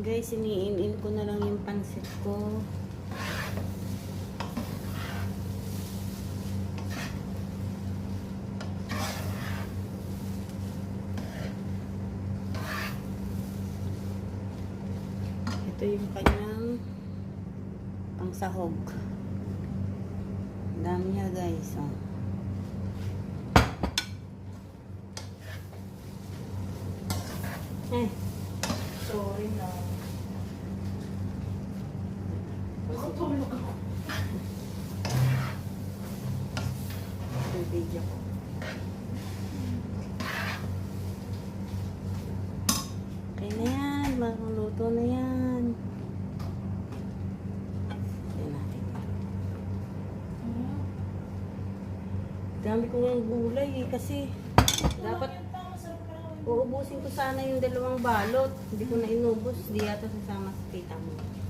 Guys, iniin-in ko na lang yung pansit ko. Ito yung kanyang pangsahog. Dami niya guys. Oh. Sorry na. Nakatulog ako. Yung video ko. Okay na yan. Maluto na yan. Yan natin. Dami ko ng gulay eh, kasi dapat uubusin ko sana yung dalawang balot. Hindi ko na inubos. Di yata sasama sa tita mo.